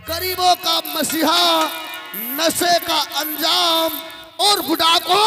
गरीबों का मसीहा, नशे का अंजाम और बुढ़ापा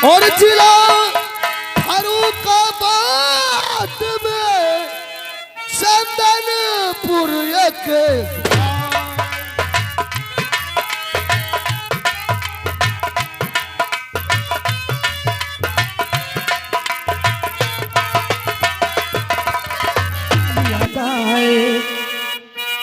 और जिला फर्रुखाबाद में चंदनपुर एक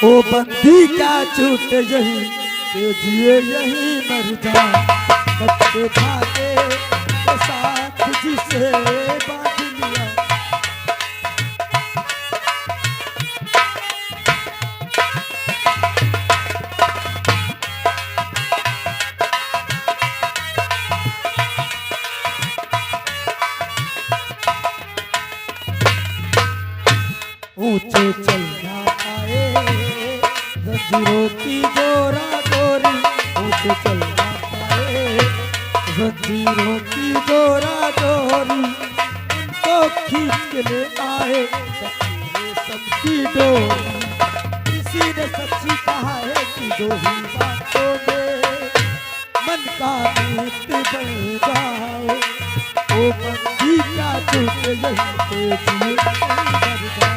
ओ बंदी क्या छूट यही ते जिए यही मर जा कच्चे धागे के साथ जिसे बांध लिया। ऊंचे चलना आए जंजीरों की गोरा गोरी, ऊंचे चलना पाए जंजीरों की गोरा गोरी, उनको खींच के ले आए सबकी डोरी। किसी ने सच्ची कहा है कि दो ही बातों में मन का मीत बन जाए। ओ बंदी क्या तुझे यही पे जिए मर जाए।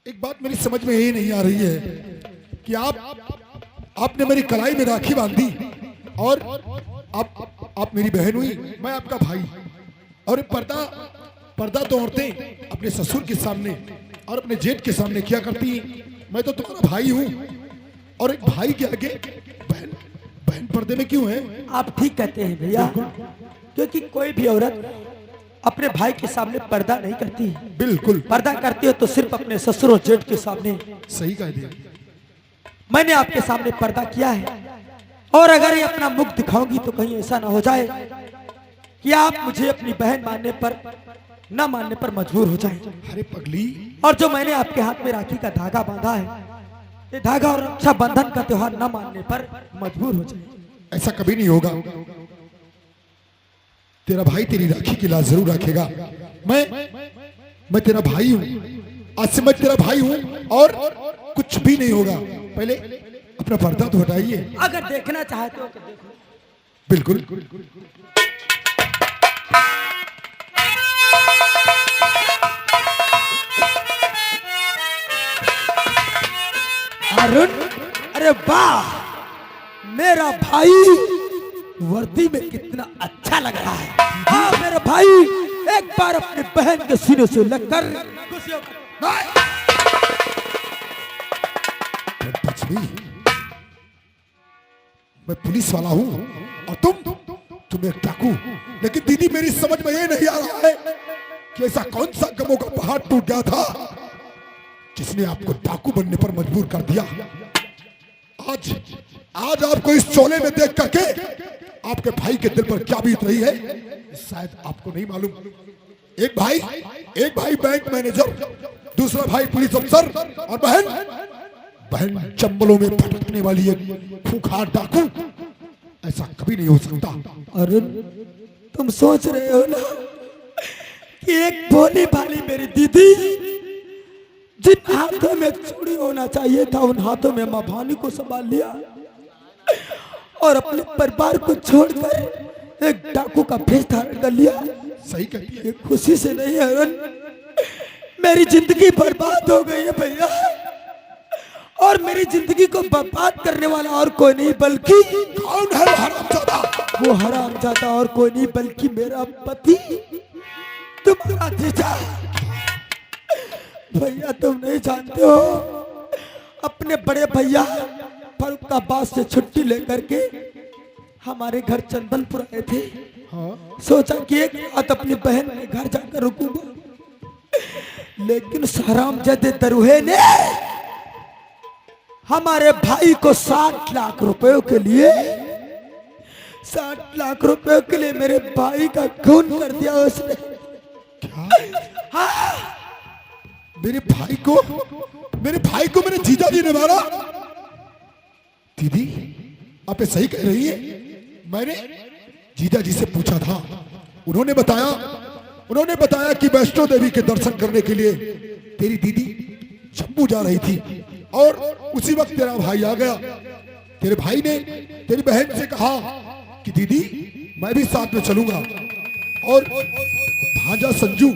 एक बात मेरी समझ में ये नहीं आ रही है कि आपने मेरी कलाई में राखी बांधी और आप मेरी बहन हुई, मैं आपका भाई। और पर्दा तो औरतें अपने ससुर के सामने और अपने जेठ के सामने किया करती हैं। मैं तो तुम्हारा भाई हूँ और एक भाई के आगे बहन पर्दे में क्यों है? आप ठीक कहते हैं भैया, क्योंकि कोई भी औरत अपने भाई के सामने पर्दा नहीं करती। बिल्कुल पर्दा करती है तो सिर्फ अपने ससुर और जेठ के सामने। सही कह दिया। मैंने आपके सामने पर्दा किया है और अगर ये अपना मुख दिखाऊंगी तो कहीं ऐसा ना हो जाए कि आप मुझे अपनी बहन मानने पर न मानने पर मजबूर हो जाए। अरे पगली, और जो मैंने आपके हाथ में राखी का धागा बांधा है, ये धागा और रक्षा बंधन का त्योहार न मानने पर मजबूर हो जाए। ऐसा कभी नहीं होगा। तेरा भाई तेरी राखी की लाज जरूर रखेगा। मैं तेरा भाई हूँ, आज से मैं तेरा भाई हूँ और कुछ भी नहीं होगा। पहले अपना पर्दा तो हटाइए। अगर देखना चाहते हो तो देखो। बिल्कुल। अरुण, अरे वाह, मेरा भाई वर्दी में कितना अच्छा लग रहा है। हाँ मेरे भाई, एक बार अपने बहन के सीने से लगकर मैं पुलिस वाला हूँ और तुम एक डाकू। लेकिन दीदी मेरी समझ में ये नहीं आ रहा है कि ऐसा कौन सा गमों का पहाड़ टूट गया था जिसने आपको डाकू बनने पर मजबूर कर दिया। आज आपको इस चोले में देख करके आपके भाई के दिल पर क्या बीत रही है शायद आपको नहीं मालूम। एक भाई बैंक मैनेजर, दूसरा भाई पुलिस अफसर और बहन चंबलों में भटकने वाली एक खूंखार डाकू। ऐसा कभी नहीं हो सकता। अरुण, तुम सोच रहे हो ना कि एक भोली भाली मेरी दीदी जिन हाथों में चूड़ी होना चाहिए था उन हाथों में मां भानी को संभाल लिया और अपने परिवार को छोड़कर एक डाकू का भेष धारण कर लिया। सही कहती है। खुशी से नहीं अरुण, मेरी जिंदगी बर्बाद हो गई है भैया। और मेरी जिंदगी को बर्बाद करने वाला और कोई नहीं बल्कि कौन है? हरामजादा। वो हरामजादा और कोई नहीं बल्कि मेरा पति, तुम्हारा जीजा। भैया तुम नहीं जानते हो, अपने बड़े भैया फर्रुखाबाद से छुट्टी लेकर के हमारे घर चंदनपुर आए थे। हाँ? सोचा कि एक रात अपनी बहन के घर जाकर रुकूंगा, लेकिन हरामजादे दरोहे ने हमारे भाई को 60 लाख रुपयों के लिए 60 लाख रुपयों के लिए मेरे भाई का खून कर दिया उसने। क्या? हाँ। मेरे भाई को मेरे जीजा जी ने मारा। दीदी आप ये सही कह रही है? मैंने जीजा जी से पूछा था, उन्होंने बताया कि वैष्णो देवी के दर्शन करने के लिए तेरी दीदी जम्मू जा रही थी और उसी वक्त तेरा भाई आ गया। तेरे भाई ने तेरी बहन से कहा कि दीदी मैं भी साथ में चलूंगा। और भांजा संजू,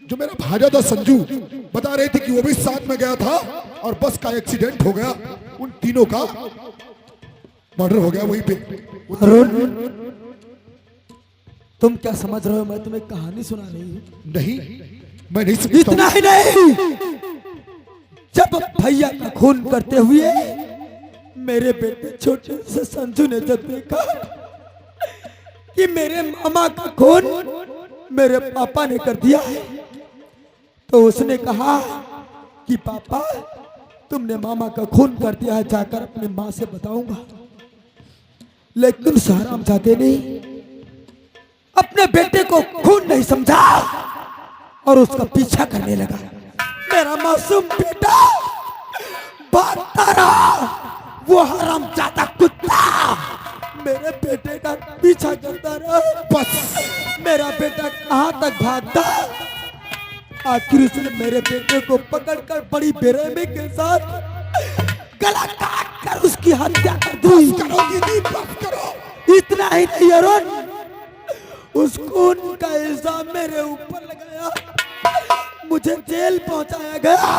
जो मेरा भांजा था संजू, बता रहे थे कि वो भी साथ में गया था और बस का एक्सीडेंट हो गया। उन तीनों का मर्डर हो गया वहीं पे। अरुण, तुम क्या समझ रहे हो? मैं तुम्हें कहानी सुना रही हूँ। नहीं, मैं नहीं समझता। इतना ही नहीं, जब भैया का खून करते हुए मेरे बेटे छोटे से संजू ने जब देखा कि मेरे मामा का खून मेरे पापा ने कर दिया है, तो उसने कहा कि पापा तुमने मामा का खून कर दिया है, जाकर अपनी माँ से बताऊंगा। लेकिन हरामजादे ने अपने बेटे को खून नहीं समझा और उसका पीछा करने लगा। मेरा मासूम बेटा भागता रहा, वो हरामजादा कुत्ता मेरे बेटे का पीछा करता रहा। बस मेरा बेटा कहां तक भागता, आखिर उसने मेरे बेटे को पकड़कर बड़ी बेरहमी के साथ गला काट कर उसकी हत्या कर दी। करो। इतना ही नहीं अरुण, उस खून का इल्जाम मेरे ऊपर लगाया, मुझे जेल पहुंचाया गया।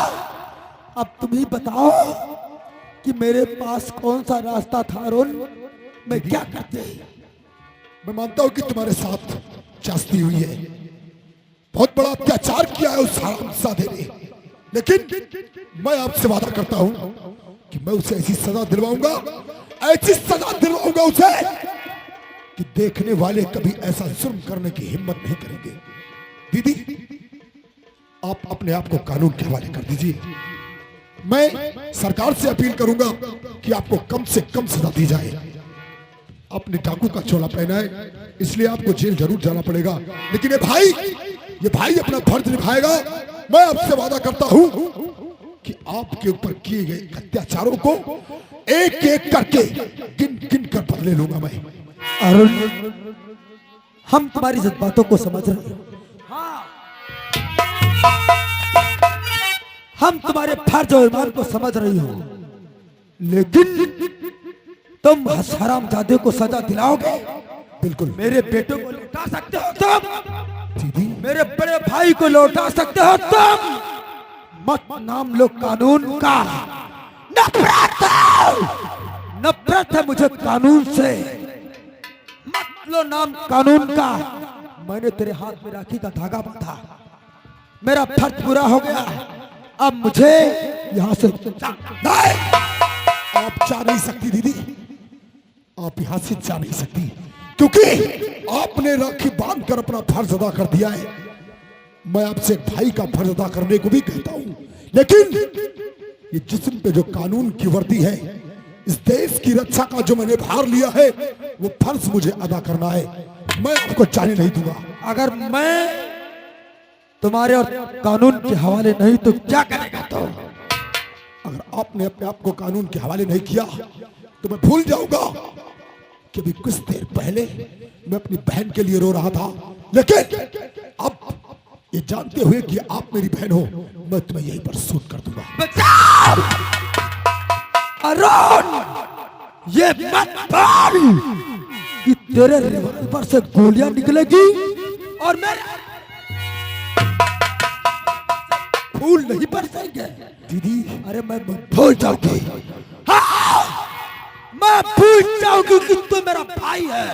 अब तुम ही बताओ कि मेरे पास कौन सा रास्ता था अरुण, मैं क्या करते? मैं मानता हूं कि तुम्हारे साथ जास्ती हुई है, बहुत बड़ा अत्याचार किया है उस हरामजादे ने, लेकिन मैं आपसे वादा करता हूं कि मैं उसे ऐसी सजा दिलवाऊंगा, ऐसी सजा दिलवाऊंगा उसे कि देखने वाले कभी ऐसा जुल्म करने की हिम्मत नहीं करेंगे। दीदी, आप अपने आप को कानून के हवाले कर दीजिए। मैं सरकार से अपील करूंगा कि आपको कम से कम सजा दी जाए। अपने डाकू का चोला पहना है, इसलिए आपको जेल जरूर जाना पड़ेगा, लेकिन ये भाई अपना फर्ज निभाएगा। मैं आपसे वादा करता हूं कि आपके ऊपर किए गए अत्याचारों को एक एक करके गिन गिन कर बदले लूंगा मैं। अरुण, हम तुम्हारी जज्बातों को समझ रहे हैं, हम तुम्हारे फर्ज और ईमान को समझ रही हो, लेकिन तुम हरामजादे को सजा दिलाओगे? बिल्कुल। मेरे बेटों को लौटा सकते हो तुम, दीदी, मेरे बड़े भाई को लौटा सकते हो तुम, मत नाम लो कानून का। नफरत है मुझे कानून से, मत लो नाम कानून का। मैंने तेरे हाथ में राखी का धागा बांधा, मेरा फर्ज पूरा हो गया, अब मुझे यहां से नहीं, आप जा नहीं सकती दीदी, आप यहां से जा नहीं सकती, क्योंकि आपने राखी बांधकर अपना फर्ज अदा कर दिया है। मैं आपसे भाई का फर्ज अदा करने को भी कहता हूं, लेकिन ये जिस्म पे जो कानून की वर्दी है, इस देश की रक्षा का जो मैंने भार लिया है, वो फर्ज मुझे अदा करना है। मैं आपको जाने नहीं दूंगा। अगर मैं तुम्हारे और कानून के हवाले नहीं तो क्या करेगा तो? अगर आपने अपने आप को कानून के हवाले नहीं किया तो मैं भूल जाऊंगा कि अभी कुछ देर पहले मैं अपनी बहन के लिए रो रहा था, लेकिन अब ये जानते हुए कि आप मेरी बहन हो, मैं तुम्हें यहीं पर शूट कर दूंगा। अरुण, ये मत बोल कि तेरे रिवॉल्वर से गोलियां निकलेगी और मेरे फूल नहीं बरसेंगे। दीदी, अरे मैं भूल जाऊंगी, हाँ, मैं भूल जाऊंगी कि तू मेरा भाई है,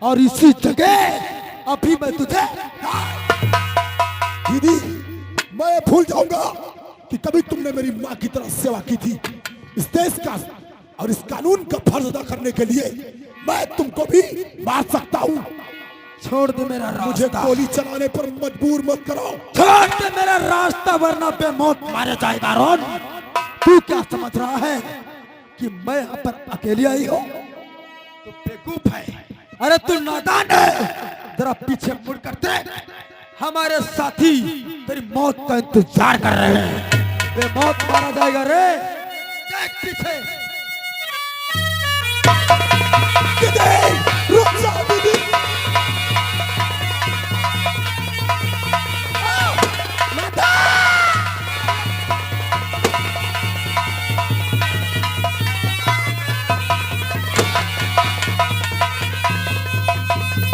और इसी जगह अभी मैं तुझे। दीदी, मैं भूल जाऊंगा कि कभी तुमने मेरी माँ की तरह सेवा की थी। इस देश का और इस कानून का फर्ज अदा करने के लिए मैं तुमको भी मार सकता हूँ। छोड़ दे मेरा मुझे रास्ता, गोली चलाने पर मजबूर मत करो। छोड़ दे मेरा रास्ता, वरना बेमौत मारे जाएगा। अरुण, तू क्या समझ रहा है कि मैं यहाँ पर अकेली आई हूँ? तो बेवकूफ है, अरे तू नादान है। जरा पीछे मुड़ कर देख, हमारे साथी तेरी मौत का इंतजार कर रहे हैं। बेमौत मारा जाएगा रे, देख पीछे। दीदी रुक जाओ दीदी।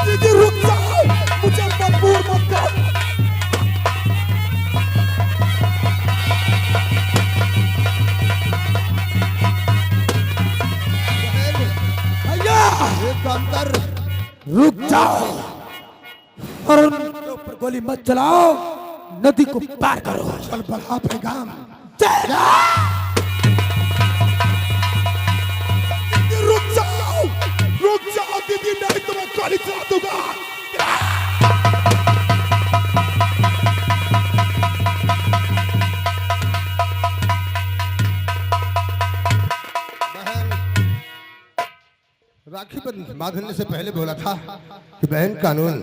दीदी रुक जाओ, मुझे मजबूर मत करो। भैया एक काम कर, रुक जाओ और उनके ऊपर गोली मत चलाओ, नदी को पार करो। चल बढ़ा पैगाम। रुक जाओ दीदी, नहीं तो मैं गोली चला दूंगा। बहन, राखी बांधने से पहले बोला था कि बहन कानून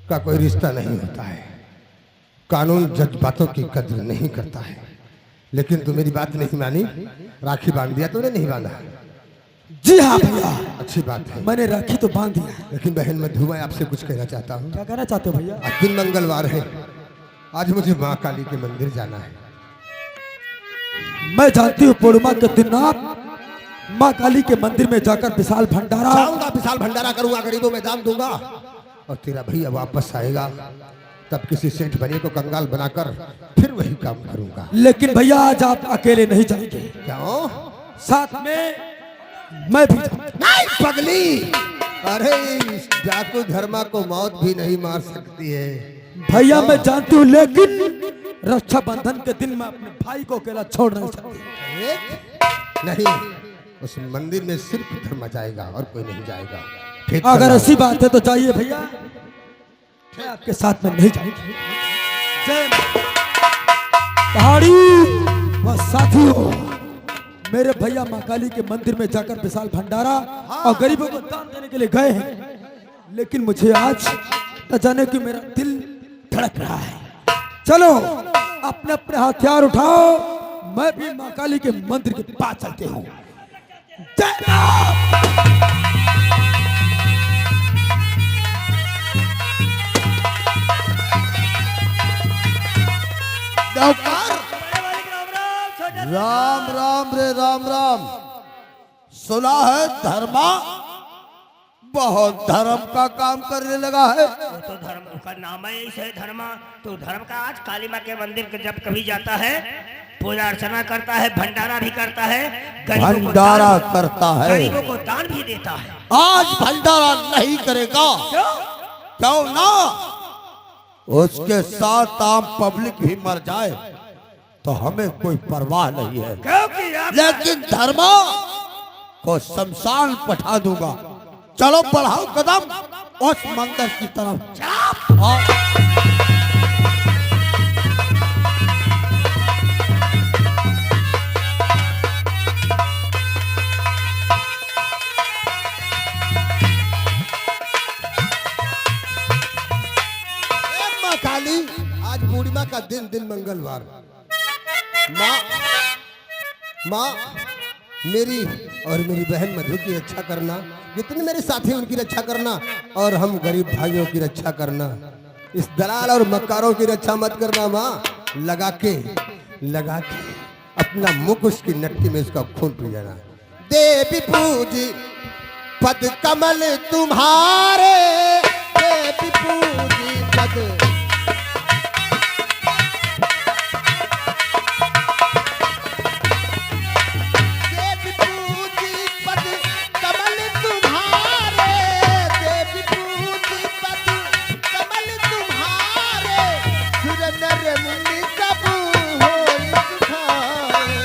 का कोई रिश्ता नहीं होता है, कानून जज्बातों की कद्र नहीं करता है। लेकिन तू मेरी बात नहीं मानी, राखी बांध दिया तूने, नहीं बांधा। जी हाँ भैया, अच्छी बात है, मैंने राखी तो बांध दिया है। लेकिन बहन मधु मैं आपसे कुछ कहना चाहता हूँ। क्या कहना चाहते हो भैया? आज दिन मंगलवार है, आज मुझे माँ काली के मंदिर जाना है। मैं जानती हूँ पूर्णिमा के दिन आप माँ काली के मंदिर में जाकर विशाल भंडारा जाऊंगा, विशाल भंडारा करूंगा, गरीबों में दान दूंगा, और तेरा भैया वापस आएगा तब किसी सेठ बने को कंगाल बनाकर फिर वही काम करूंगा। लेकिन भैया आज आप अकेले नहीं जाएंगे, क्यों? साथ में मैं भी जाऊंगा। नहीं पगली, अरे इस डाकू धर्मा को मौत भी नहीं मार सकती है। भैया मैं जानती हूँ, लेकिन रक्षाबंधन के दिन मैं अपने भाई को अकेला छोड़ नहीं सकती। नहीं, उस मंदिर में सिर्फ धर्मा जाएगा और कोई नहीं जाएगा। ठीक अगर करना। ऐसी बात है तो जाइए भैया, मैं आपके साथ में नहीं जाऊंगी। जय मां। पहाड़ी व साथियों, मेरे भैया माँ काली के मंदिर में जाकर विशाल भंडारा और गरीबों को दान देने के लिए गए हैं, लेकिन मुझे आज न जाने कि मेरा दिल धड़क रहा है। चलो अपने अपने हथियार उठाओ, मैं भी माँ काली के मंदिर के पास चलते हूँ। जय राम। राम राम रे राम राम। सुना है धर्मा बहुत धर्म का काम करने लगा है। वो तो धर्म का नाम है, ऐसे धर्मा। तो धर्म का आज काली माँ के मंदिर के जब कभी जाता है, पूजा अर्चना करता है, भंडारा भी करता है, गरीबों को भंडारा दान- करता है। गरीबों को दान भी देता है। आज भंडारा नहीं करेगा, क्यों ना उसके साथ आम पब्लिक भी मर जाए तो हमें कोई परवाह नहीं है, क्योंकि आप लेकिन धर्मा को शमशान पठा दूंगा। चलो बढ़ाओ कदम उस मंदिर की तरफ। हाँ। माँ काली, आज पूर्णिमा का दिन मंगलवार। माँ मेरी और मेरी बहन मधु की रक्षा करना, जितने मेरे साथी उनकी रक्षा करना, और हम गरीब भाइयों की रक्षा करना। इस दलाल और मक्कारों की रक्षा मत करना माँ। लगा के अपना मुख उसकी नट्टी में उसका खून पी जाना। देवी पूजी पद कमल तुम्हारे, देवी पूजी पद। देवी पूजी पद कमल तुम्हारे, देवी पूजी पद कमल तुम्हारे, सुर नर मुनि सब होई तुम्हारे।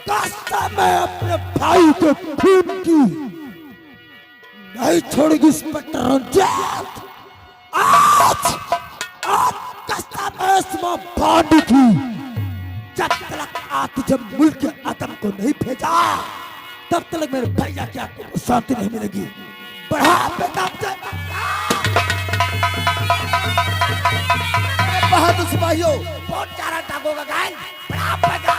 कसम है अपने भाई के खून की, नहीं छोड़ेगी इंस्पेक्टर रंजीत। आज आज कसम है इस मां भांडी की, जब तक आज तुझे मुल्क के आतंक को नहीं भेजा तब तक मेरे भैया की आत्मा को शांति नहीं मिलेगी। बढ़ा बेटा बहादुर सिपाहियों, बहुत चारा टांगों का गायल, बढ़ा बेटा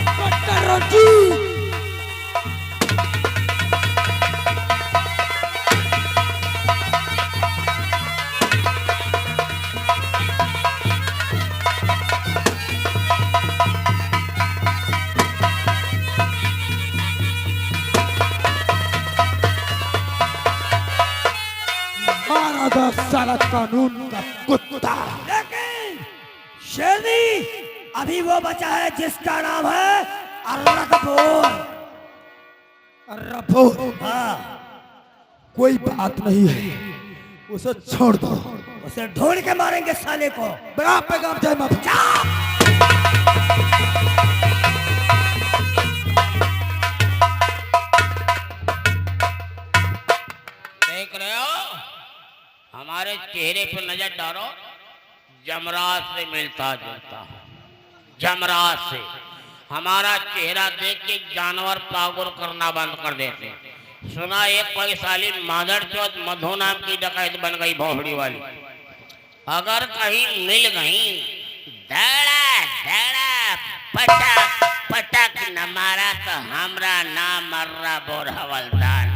इंस्पेक्टर रंजीत। मारा सारा कानून का कुत्ता। लेकिन शेरनी अभी वो बचा है जिसका नाम है अर्रकपूर। रफूर, हाँ, कोई बात नहीं है, उसे छोड़ दो। उसे ढूंढ के मारेंगे साले को। बड़ा पैगाम जय मां। देख रहे हो, हमारे चेहरे पर नजर डालो, जमरात से मिलता जुलता है। जमरात से हमारा चेहरा देख के जानवर पागल करना बंद कर देते हैं। सुना एक पैसाली मादर चौथ मधु नाम की डकैत बन गई भोसड़ी वाली। अगर कहीं मिल गई, धड़ा धड़ा पटक पटक न मारा तो हमरा नाम मर्रा बोर हवलदार।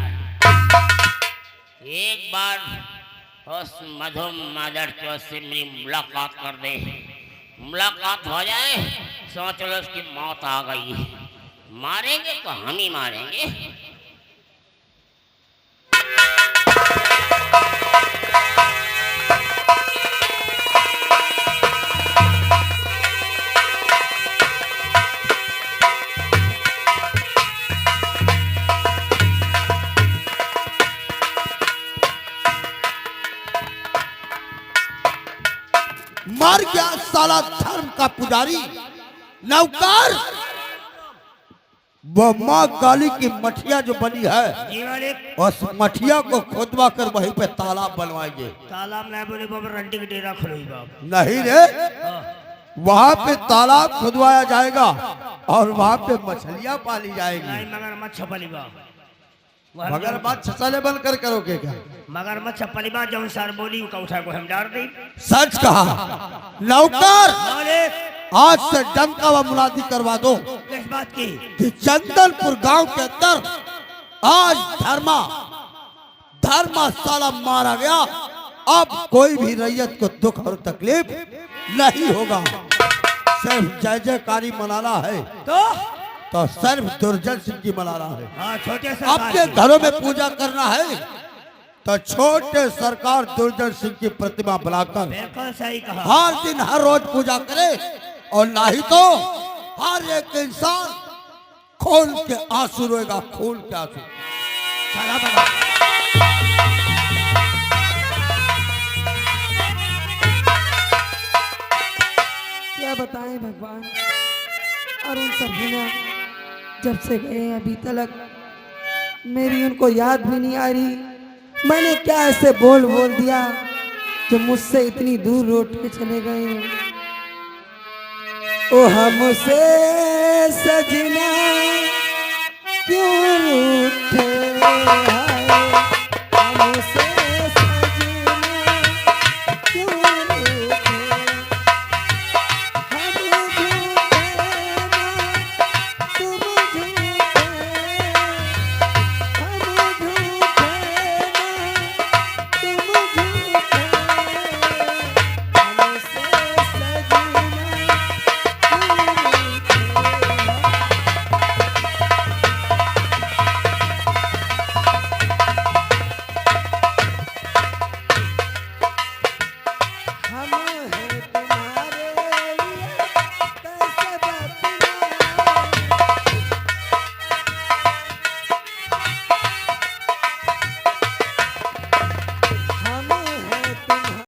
एक बार उस मधु मादर चौथ से मेरी मुलाकात कर दे, मुलाकात हो जाए, सोच लो उसकी मौत आ गई। मारेंगे तो हम ही मारेंगे। मर गया साला धर्म का पुजारी नौकर। वो माँ काली की मठिया जो बनी है, जी मालिक। उस मठिया को खोदवा कर वहीं पे तालाब बनवाएंगे। तालाब नहीं बोले बाबा, रंडी की डेरा खोलोगी बाप। नहीं रे, वहाँ पे तालाब खुदवाया जाएगा और वहाँ पे मछलियाँ पाली जाएगी। नहीं, मगरमच्छ छपली बाप। मगरमच्छ सले बनकर करोगे क्या? मगरमच्छ छपली बाप, जौन सार बोली का उठा को हम डाल दी। सच कहा नौकर, मालिक, आज से डंका व मुनादी करवा दो किस बात की? कि चंदनपुर गांव के अंदर आज धर्मा साला मारा गया। अब कोई भी रैयत को दुख और तकलीफ नहीं होगा। सिर्फ जय जयकारी मनाना है तो सिर्फ दुर्जन सिंह की मनाना है। हाँ, छोटे से अपने घरों में पूजा करना है तो छोटे सरकार दुर्जन सिंह की प्रतिमा बनाकर बिल्कुल सही कहा। हर दिन हर रोज पूजा करे, और नहीं तो हर एक इंसान खून के आंसू रोएगा, खून के आंसू। चला बाबा। क्या बताएं भगवान, और उन सब ने जब से गए अभी तक मेरी उनको याद भी नहीं आ रही। मैंने क्या ऐसे बोल दिया जो मुझसे इतनी दूर लौट के चले गए। ओ हमसे सजना क्यों रूठे हाय।